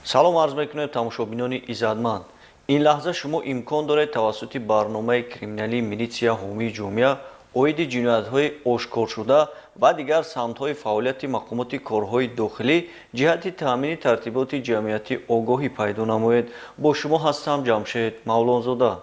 салом арз мекунем тамошобинони иззатманд. ин лаҳза шумо имкон доред тавассути барномаи криминалии милитсия ҳомии ҷомеа оиди ҷиноятҳои ошкоршуда ва дигар самтҳои фаъолияти мақомоти корҳои дохилӣ ҷиҳати таъмини тартиботи ҷамъиятӣ огоҳӣ пайдо намоед. бо шумо ҳастам ҷамшед мавлонзода.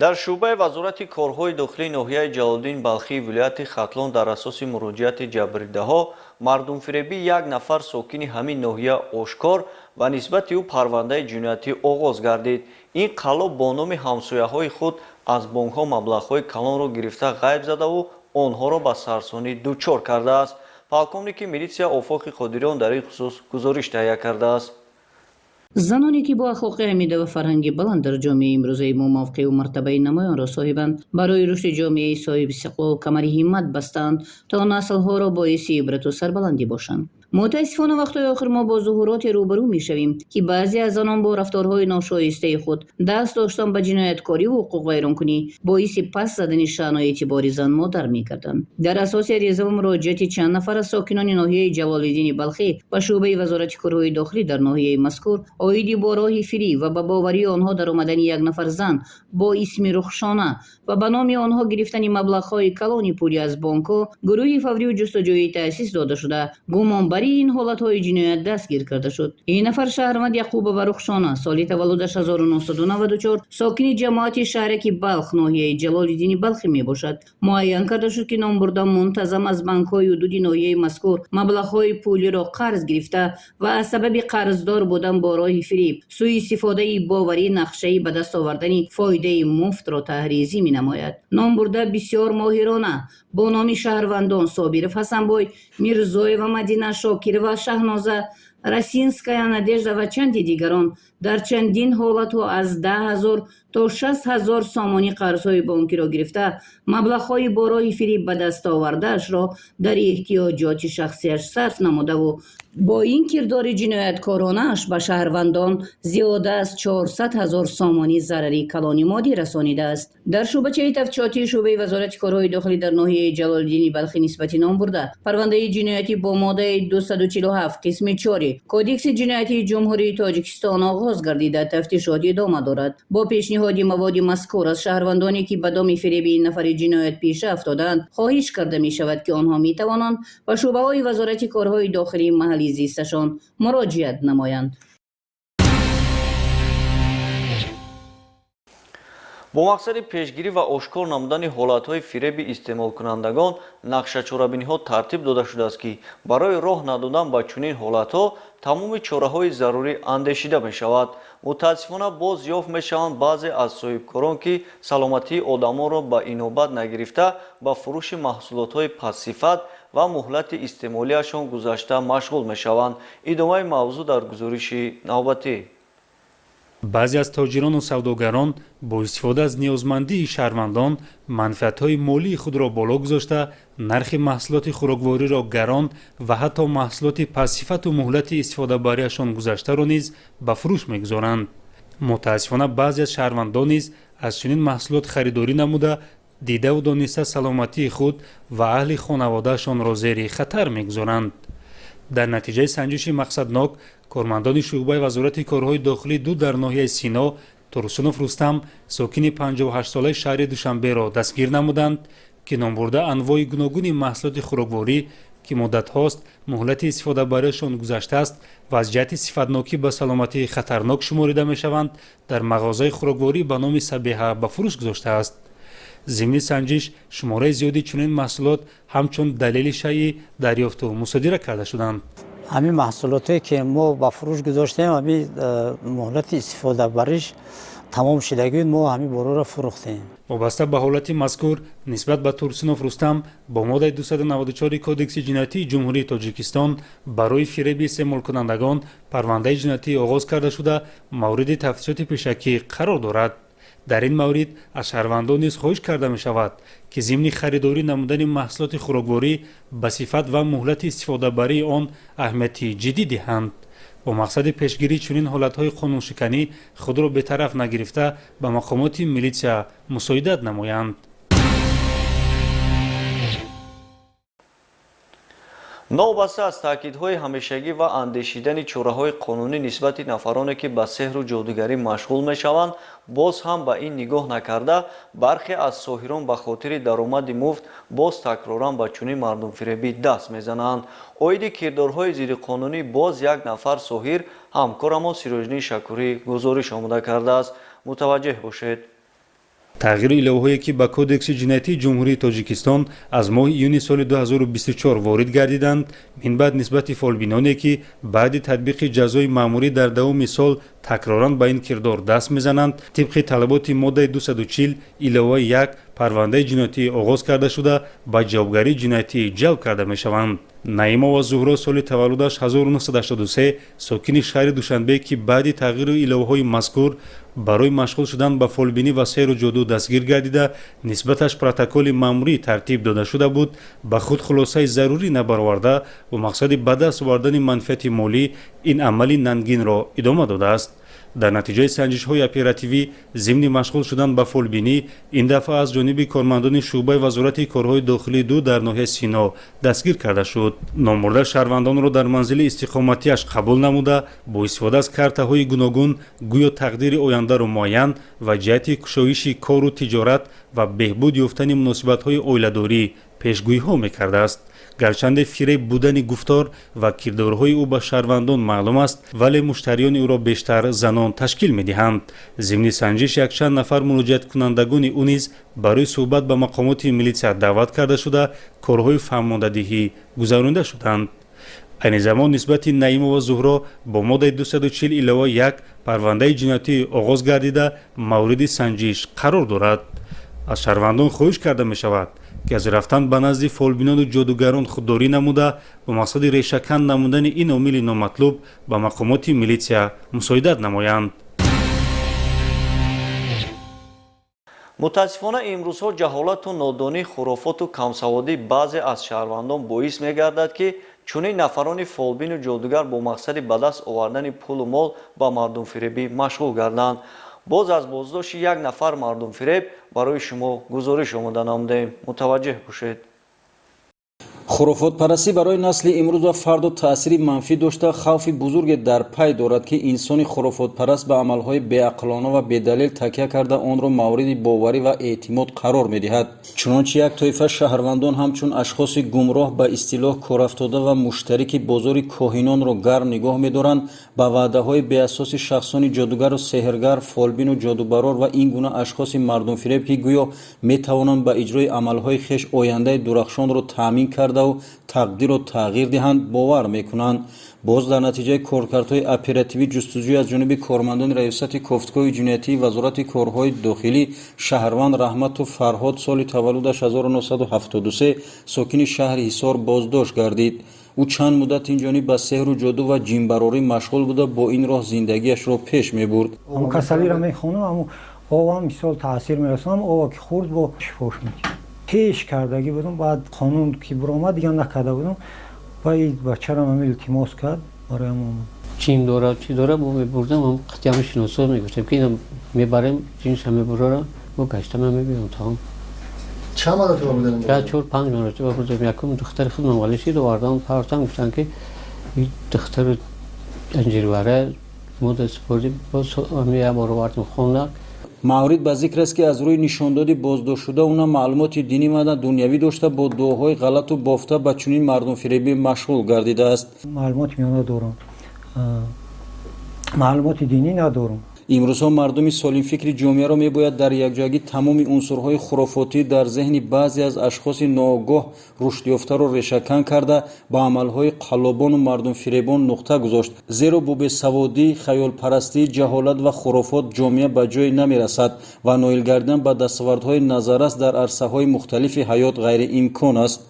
дар шӯъбаи вазорати корҳои дохилии ноҳияи ҷалолиддин балхии вилояти хатлон дар асоси муроҷиати ҷабрдидаҳо мардумфиребии як нафар сокини ҳамин ноҳия ошкор ва нисбати ӯ парвандаи ҷиноятӣ оғоз гардид. ин қаллоб бо номи ҳамсояҳои худ аз бонкҳо маблағҳои калонро гирифта ғайб задаву онҳоро ба сарсонӣ дучор кардааст. полковники милитсия офоқи қодириён дар ин хусус гузориш таҳия кардааст. زنانی که با اخلاق عمیده و فرهنگی بلند در جامعه امروزه ما موقع و مرتبه نمایان را صاحبند، برای رشد جامعه صاحب ثقل و کمر همت بستند تا نسل‌ها را باعث عبرت و سربلندی باشند. متاسفانه وقتهای آخر ما با ظهورات روبرو میشویم که بعضی از آنان با رفتارهای ناشایسته خود دست داشتن به جنایتکاری و حقوق ویرانکنی باعث پس زدن شأن و اعتبار زن مادر میکردند. در اساس عریضه و مراجعت چند نفر از ساکنان ناحیه جلال‌الدین بلخی به شعبه وزارت کارهای داخلی در ناحیه مذکور عایدی با راه فری و به باوری آنها در آمدن یک نفر زن با اسم رخشانه و به نام آنها گرفتن مبلغ‌های کلان پولی از بانک‌ها، گروهی فوری و جستجویی تأسیس داده شده گمان این حالت‌های جنایت دستگیر کرده شد. این نفر شهروند یعقوب و رخشانه سال تولدش 1994 ساکن جماعت شهرک بلخ ناحیه جلال‌الدین بلخی میباشد. معین کرده شد که نامبرده منتظم از بانک‌های حدود ناحیه مذکور مبلغ‌های پولی را قرض گرفته و از سبب قرضدار بودن با راه فریب سوء استفاده باوری نقشه‌ای به دست آوردن فایده مفت را تحریزی می‌نماید. نامبرده بسیار ماهرانه با نام شهروندان صابر حسنبای، میرزای و مدینه شاکر و شهنازه راسینسکایا نادژدا و چندی دیگران در چندین حالت از 10,000 تا 60,000 سامانی قرض‌های بانکی را گرفته مبلغ‌های با راه فریب به دست آورده‌اش را در احتیاجات شخصیش صرف نموده و با این کردار جنایتکارانه‌اش به شهروندان زیاده از 400,000 سامانی ضرری کلانی مادی رسانیده است. در شعبه تفتیشاتی شعبه وزارت کارهای داخلی در ناحیه جلال‌الدین بلخی نسبت نام برده پرونده جنایتی با ماده 247 قسم 4 کدکس جنایتی جمهوری تاجیکستان آغاز گردیده تفتیشات ادامه دارد. با پیشنهاد مواد مذکور از شهروندانی که به دام فریب این نفر جنایت پیش افتادند خواهش کرده می شود که آنها می توانند به شعبه‌های وزارت کارهای داخلی محلی زیستشان مراجعت نمایند. бо мақсади пешгирӣ ва ошкор намудани ҳолатҳои фиреби истеъмолкунандагон нақшачорабиниҳо тартиб дода шудааст ки барои роҳ надодан ба чунин ҳолатҳо тамоми чораҳои зарурӣ андешида мешавад. мутаассифона боз ёфт мешаванд баъзе аз соҳибкорон ки саломатии одамонро ба инобат нагирифта ба фурӯши маҳсулотҳои пастсифат ва муҳлати истеъмолиашон гузашта машғул мешаванд. идомаи мавзӯъ дар гузориши навбатӣ. баъзе аз тоҷирону савдогарон бо истифода аз ниёзмандии шаҳрвандон манфиатҳои молии худро боло гузошта нархи маҳсулоти хӯроквориро гарон ва ҳатто маҳсулоти пастсифату муҳлати истифодабариашон гузаштаро низ ба фурӯш мегузоранд. мутаассифона баъзе аз шаҳрвандон низ аз чунин маҳсулот харидорӣ намуда дидаву дониста саломатии худ ва аҳли хонаводаашонро зери хатар мегузоранд. дар натиҷаи санҷиши мақсаднок кормандони шӯъбаи вазорати корҳои дохилӣ ду дар ноҳияи Сино Турсунов Рустам сокини 58-солаи шаҳри Душанберо дастгир намуданд ки номбурда анвои гуногуни маҳсулоти хӯрокворӣ ки муддатҳост муҳлати истифодабариашон гузаштааст ва аз ҷиҳати сифатнокӣ ба саломатӣ хатарнок шуморида мешаванд дар мағозаи хӯрокворӣ ба номи Сабеҳа ба фурӯш гузоштааст. зимни санҷиш шумораи зиёди чунин маҳсулот ҳамчун далели шайъӣ дарёфту мусодира карда шуданд. ҳамин маҳсулоте ки мо ба фурӯш гузоштем ҳамин муҳлати истифодабариш тамом шидагӣ мо ҳамин бороро фурӯхтем. вобаста ба ҳолати мазкур нисбат ба Турсунов Рустам бо моддаи 294 кодекси ҷиноятии ҷумҳурии Тоҷикистон барои фиреби истеъмолкунандагон парвандаи ҷиноятӣ оғоз карда шуда мавриди тафтишоти пешакӣ қарор дорад. дар ин маврид аз шаҳрвандон низ хоҳиш карда мешавад ки зимни харидорӣ намудани маҳсулоти хӯрокворӣ ба сифат ва муҳлати истифодабарии он аҳамияти ҷиддӣ диҳанд. бо мақсади пешгирии чунин ҳолатҳои қонуншиканӣ худро бетараф нагирифта ба мақомоти милитсия мусоидат намоянд. новбаста аз таъкидҳои ҳамешагӣ ва андешидани чораҳои қонунӣ нисбати нафароне ки ба сеҳру ҷодугарӣ машғул мешаванд боз ҳам ба ин нигоҳ накарда бархе аз соҳирон ба хотири даромади муфт боз такроран ба чунин мардумфиребӣ даст мезананд. оиди кирдорҳои зиддиқонунӣ боз як нафар соҳир ҳамкорамон Сироҷдин Шакурӣ гузориш омода кардааст. мутаваҷҷеҳ бошед. тағйири иловаҳое ки ба кодекси ҷиноятии ҷумҳурии тоҷикистон аз моҳи июни соли 2024 ворид гардиданд минбаъд нисбати фолбиноне ки баъди татбиқи ҷазои маъмурӣ дар давоми сол такроран ба ин кирдор даст мезананд тибқи талаботи моддаи 240 иловаи 1 парвандаи ҷиноятӣ оғоз карда шуда ба ҷавобгарии ҷиноятӣ ҷалб карда мешаванд. наимова зуҳро соли таваллудаш 1983 сокини шаҳри душанбе ки баъди тағйири иловаҳои мазкур барои машғул шудан ба фолбинӣ ва сеҳру ҷоду дастгир гардида нисбаташ протоколи маъмурӣ тартиб дода шуда буд ба худ хулосаи зарурӣ набароварда бо мақсади ба даст овардани манфиати молӣ ин амали нангинро идома додааст. дар натиҷаи санҷишҳои оперативӣ зимни машғул шудан ба фолбинӣ ин дафъа аз ҷониби кормандони шуъбаи вазорати корҳои дохилии 2 дар ноҳияи Сино дастгир карда шуд. номбурда шаҳрвандонро дар манзили истиқоматиаш қабул намуда бо истифода аз картаҳои гуногун гӯё тақдири ояндаро муайян ва ҷиҳати кушоиши кору тиҷорат ва беҳбуд ёфтани муносибатҳои оиладорӣ пешгӯиҳо мекардааст. гарчанде фиреб будани гуфтор ва кирдорҳои ӯ ба шаҳрвандон маълум аст вале муштариёни ӯро бештар занон ташкил медиҳанд. зимни санҷиш якчанд нафар муроҷиаткунандагони ӯ низ барои суҳбат ба мақомоти милитсия даъват карда шуда корҳои фаҳмондадиҳӣ гузаронида шуданд. айни замон нисбати наимова зуҳро бо моддаи 240 илова 1 парвандаи ҷиноятӣ оғоз гардида мавриди санҷиш қарор дорад. аз шаҳрвандон хоҳиш карда мешавад ки аз рафтан ба назди фолбинону ҷодугарон худдорӣ намуда бо мақсади решакан намудани ин омили номатлуб ба мақомоти милитсия мусоидат намоянд. мутаассифона имрӯзҳо ҷаҳолату нодонӣ хурофоту камсаводии баъзе аз шаҳрвандон боис мегардад ки чунин нафарони фолбину ҷодугар бо мақсади ба даст овардани пулу мол ба мардумфиребӣ машғул гарданд. боз аз боздошти як нафар мардумфиреб барои шумо гузориш омода намудем. мутаваҷҷеҳ бошед. хурофотпарастӣ барои насли имрӯз ва фарду таъсири манфӣ дошта хавфи бузурге дар пай дорад ки инсони хурофотпараст ба амалҳои беақлона ва бедалел такя карда онро мавриди боварӣ ва эътимод қарор медиҳад. чунончи як тоифа шаҳрвандон ҳамчун ашхоси гумроҳ ба истилоҳ корафтода ва муштарики бозори коҳинонро гарм нигоҳ медоранд ба ваъдаҳои беасоси шахсони ҷодугару сеҳргар фолбину ҷодубарор ва ин гуна ашхоси мардумфиреб ки гӯё метавонанд ба иҷрои амалҳои хеш ояндаи дурахшонро таъмин карда тақдирро тағйир диҳанд бовар мекунанд. боз дар натиҷаи коркардҳои оперативӣ ҷустуҷӯ аз ҷониби кормандони раёсати кофткои ҷиноятии вазорати корҳои дохилӣ шаҳрванд Раҳмату Фарҳод соли таваллудаш 1973 сокини шаҳри Ҳисор боздошт гардид. ӯ чанд муддат инҷониб ба сеҳру ҷоду ва ҷинбарорӣ машғул буда бо ин роҳ зиндагиашро пеш мебурд. касалиро мехонам аммо ова мисол таъсир мерасонам ова ки хурд бо шифош мекард пеш кардагӣ будам баъд қонун ки буромад дигар накарда будам ва ин бачаро ман илтимос кард бароям омад чим дора чи дора бо мебурдам ам қитями шиносо мегуфтем ки ина мебарем ҷинша мебурора бо гаштама мебиём таом چند مرتبه بودن؟ یا 4-5 مرتبه بودم. یکم دختر خودم والشی رو واردام پارتان گفتن که این دختر انجیرواره مود سپردی باز همی بارو واردم خوندن. маврид ба зикр аст ки аз рӯи нишондоди боздоштшуда ӯна маълумоти динӣ ва дунявӣ дошта бо дуоҳои ғалату бофта ба чунин мардумфиребӣ машғул гардидааст. маълумоти миёна дорам, маълумоти динӣ надорам. имрӯзҳо мардуми солимфикри ҷомеаро мебояд дар якҷоягӣ тамоми унсурҳои хурофотӣ дар зеҳни баъзе аз ашхоси ноогоҳ рушдёфтаро решакан карда ба амалҳои қаллобону мардумфиребон нуқта гузошт, зеро бо бесаводӣ хаёлпарастӣ ҷаҳолат ва хурофот ҷомеа ба ҷое намерасад ва ноил гардидан ба дастовардҳои назаррас дар арсаҳои мухталифи ҳаёт ғайриимкон аст.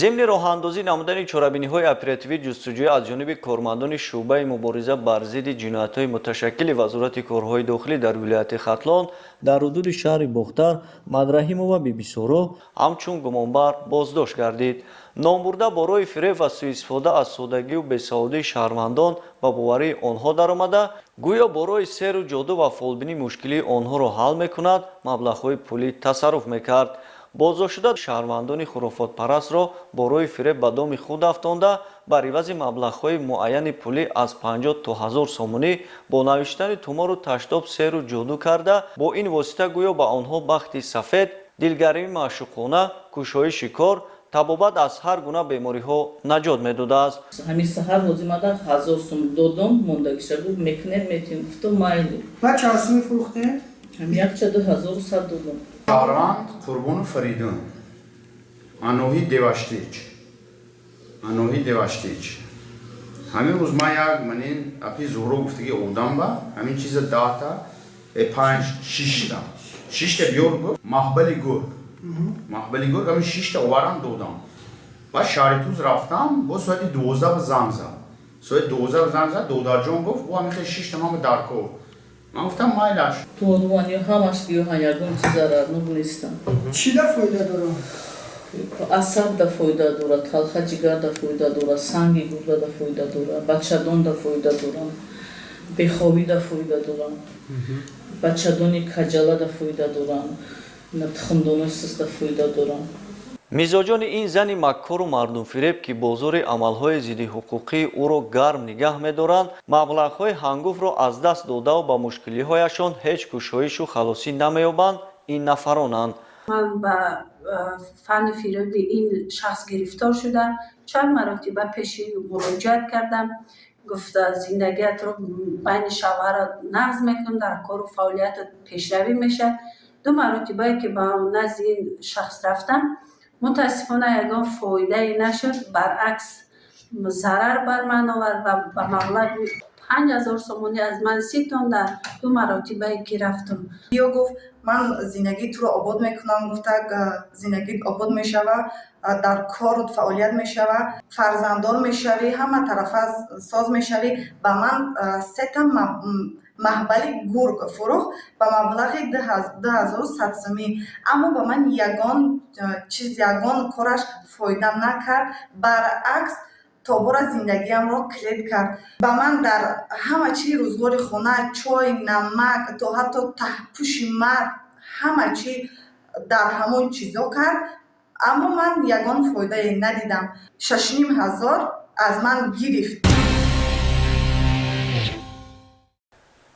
зимни роҳандозӣ намудани чорабиниҳои оперативии ҷустуҷӯӣ аз ҷониби кормандони шуъбаи мубориза бар зидди ҷиноятҳои муташаккили вазорати корҳои дохилӣ дар вилояти Хатлон дар ҳудуди шаҳри Бохтар Мадраҳимова Бибисоро ҳамчун гумонбар боздошт гардид. номбурда борои фиреб ва сӯистифода аз содагию бесаводии шаҳрвандон ба боварии онҳо даромада гӯё борои серу ҷоду ва фолбинӣ мушкилии онҳоро ҳал мекунад, маблағҳои пулӣ тасарруф мекард. боздоштшуда шаҳрвандони хурофотпарастро бо рӯи фиреб ба доми худ афтонда бар ивази маблағҳои муайяни пулӣ аз 50 то 1000 сомонӣ бо навиштани тумору таштоб серу ҷоду карда бо ин восита гӯё ба онҳо бахти сафед, дилгаримӣ маъшуқона, кушоиши кор, табобат аз ҳар гуна бемориҳо наҷот медодааст. ҳамин саҳар возимада 1000 сум додам мондагиша гуфт мекунед метин гуфтам майли ва чанд сум фурӯхтед? ҳам якчаду 1100 додам. Шаҳрванд Қурбону Фаридун аноҳи деваштич ҳамин рӯз ман як манин апи зӯҳро гуфтаги одам ба ҳамин чиза 10 та 5 6 та биёр гуфт маҳбали гург ҳамин 6 та оварам додам ва шаҳри Туз рафтам бо соати 12 занг зад додарҷон гуфт бо ҳамин 6 та ман дар кор ман гуфтам майлаш туонвани ҳамаш гиёҳан ягон чиз зарарнок нестанд. чида фоида дорад? асаб да фоида дорад, талха ҷигар да фоида дорад, санги гурда да фоида дорад, бачадон да фоида дорад, бехобӣ да фоида дорад, бачадони каҷала да фоида дорад, тухмдонои сус да фоида дорад. мизоҷони ин зани маккору мардумфиреб ки бозори амалҳои зидди ҳуқуқии ӯро гарм нигаҳ медоранд, маблағҳои ҳангуфро аз даст додаву ба мушкилиҳояшон ҳеҷ кушоишу халосӣ намеёбанд, ин нафаронанд. من با فن فریب این شخص گرفتار شده چند مرتبه پیش مراجعت کردم گفت زندگیت رو بین شوهر نقض میکن در کار و فعالیت پیشروی میشه 2 مرتبه که با نزد این شخص رفتم متاسفانه یگان فایده نشد برعکس ضرر بر من آورد و به مبلغ 5000 سومانی از من ستون در 2 مرتبه که رفتم یا گفت من زندگی تو رو آباد میکنم گفته زندگی آباد میشوه در کار و فعالیت میشوه فرزنددار میشوی همه طرف ساز میشوی به من 3 تا محبل گرگ فروخت به مبلغ 2100 سومی اما به من یگان کارش فایده نکرد برعکس تابور زندگیم را کلید کرد با من در همه چی روزگار خونه چای نمک تا حتی تهپوش مرد همه چی در همون چیزا کرد اما من یگان فایده ندیدم 6500 از من گرفت.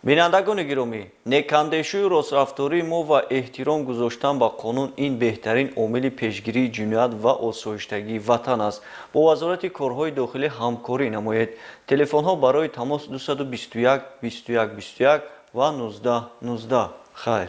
бинандагони гиромӣ, некандешӯи рострафтории мо ва эҳтиром гузоштан ба қонун ин беҳтарин омили пешгирии ҷиноят ва осоиштагии ватан аст. бо вазорати корҳои дохилӣ ҳамкорӣ намоед. телефонҳо барои тамос 221 21 21 ва 19 19. хайр.